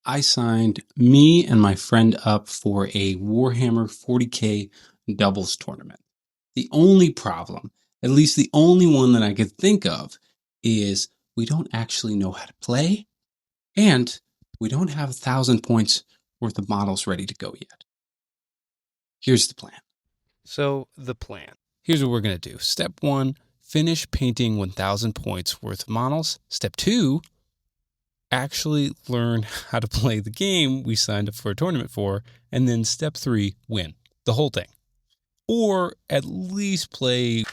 I signed me and my friend up for a Warhammer 40K doubles tournament. The only problem, at least the only one that I could think of, is we don't actually know how to play, and we don't have 1,000 points worth of models ready to go yet. Here's the plan. So, the plan. Here's what we're going to do. Step 1, finish painting 1,000 points worth of models. Step 2, actually learn how to play the game we signed up for a tournament for. And then step 3, win the whole thing. Or at least play.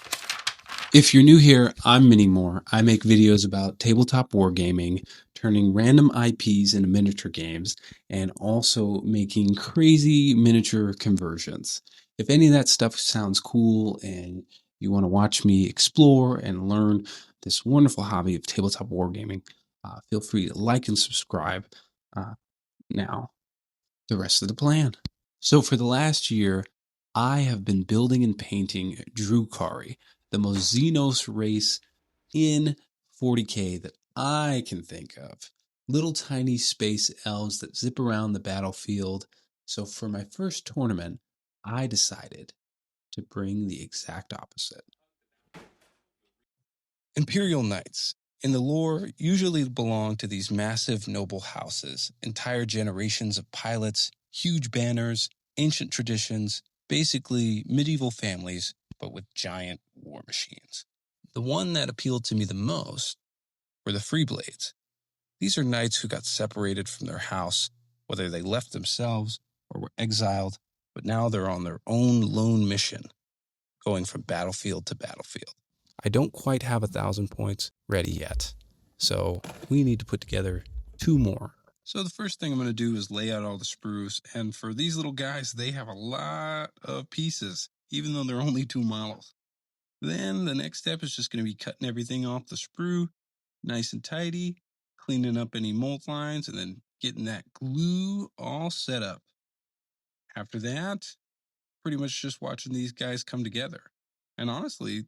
If you're new here, I'm MiniMore. I make videos about tabletop wargaming, turning random IPs into miniature games, and also making crazy miniature conversions. If any of that stuff sounds cool and you want to watch me explore and learn this wonderful hobby of tabletop wargaming, feel free to like and subscribe. Now, the rest of the plan. So for the last year, I have been building and painting Drukari, the most Xenos race in 40K that I can think of. Little tiny space elves that zip around the battlefield. So for my first tournament, I decided to bring the exact opposite. Imperial Knights, in the lore, usually belong to these massive noble houses, entire generations of pilots, huge banners, ancient traditions, basically medieval families, but with giant war machines. The one that appealed to me the most were the Freeblades. These are knights who got separated from their house, whether they left themselves or were exiled, but now they're on their own lone mission, going from battlefield to battlefield. I don't quite have 1,000 points ready yet, so we need to put together 2 more. So the first thing I'm going to do is lay out all the sprues, and for these little guys, they have a lot of pieces, even though they're only 2 models. Then the next step is just going to be cutting everything off the sprue, nice and tidy, cleaning up any mold lines, and then getting that glue all set up. After that, pretty much just watching these guys come together. And honestly,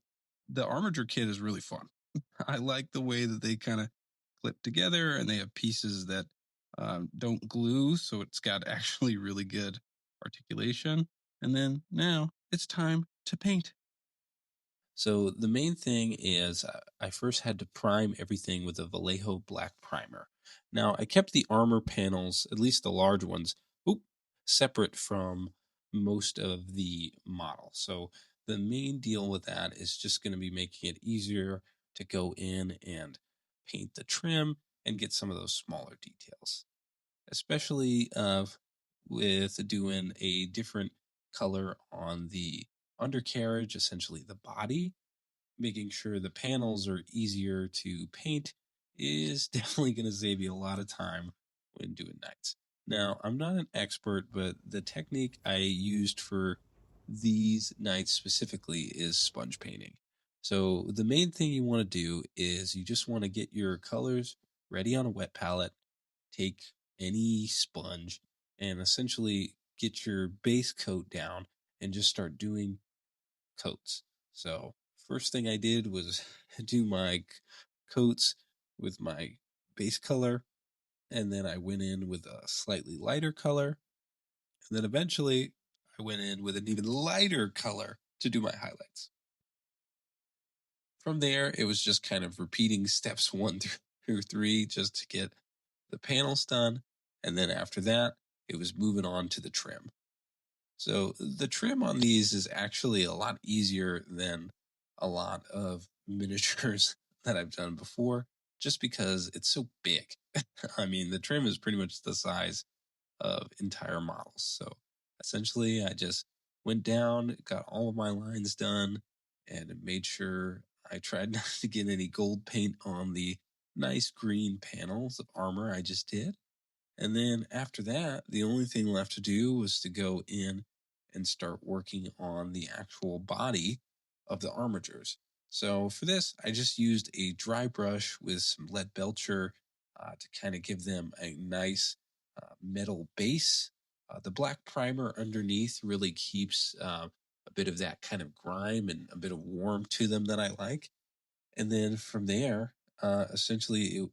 the armature kit is really fun. I like the way that they kind of clip together, and they have pieces that don't glue, so it's got actually really good articulation. And then now it's time to paint. So the main thing is I first had to prime everything with a Vallejo black primer. Now I kept the armor panels, at least the large ones, separate from most of the model. So the main deal with that is just going to be making it easier to go in and paint the trim and get some of those smaller details, especially with doing a different color on the undercarriage, essentially the body. Making sure the panels are easier to paint is definitely going to save you a lot of time when doing knights. Now, I'm not an expert, but the technique I used for these knights specifically is sponge painting. So the main thing you want to do is you just want to get your colors ready on a wet palette, take any sponge, and essentially get your base coat down and just start doing coats. So first thing I did was do my coats with my base color, and then I went in with a slightly lighter color, and then eventually I went in with an even lighter color to do my highlights. From there, it was just kind of repeating steps 1 through 3 just to get the panels done, and then after that, it was moving on to the trim. So the trim on these is actually a lot easier than a lot of miniatures that I've done before, just because it's so big. I mean, the trim is pretty much the size of entire models. So essentially, I just went down, got all of my lines done, and made sure I tried not to get any gold paint on the nice green panels of armor I just did. And then after that, the only thing left to do was to go in and start working on the actual body of the armatures. So for this, I just used a dry brush with some lead belcher to kind of give them a nice metal base. The black primer underneath really keeps a bit of that kind of grime and a bit of warmth to them that I like. And then from there, essentially,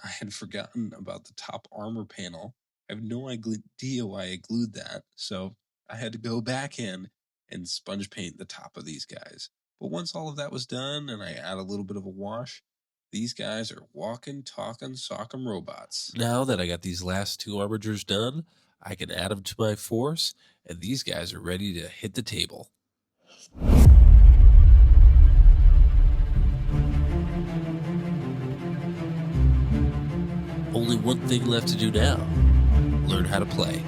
I had forgotten about the top armor panel. I have no idea why I glued that, so I had to go back in and sponge paint the top of these guys. But once all of that was done and I add a little bit of a wash, these guys are walking, talking, socking robots. Now that I got these last two armigers done, I can add them to my force, and these guys are ready to hit the table. Only one thing left to do now. Learn how to play.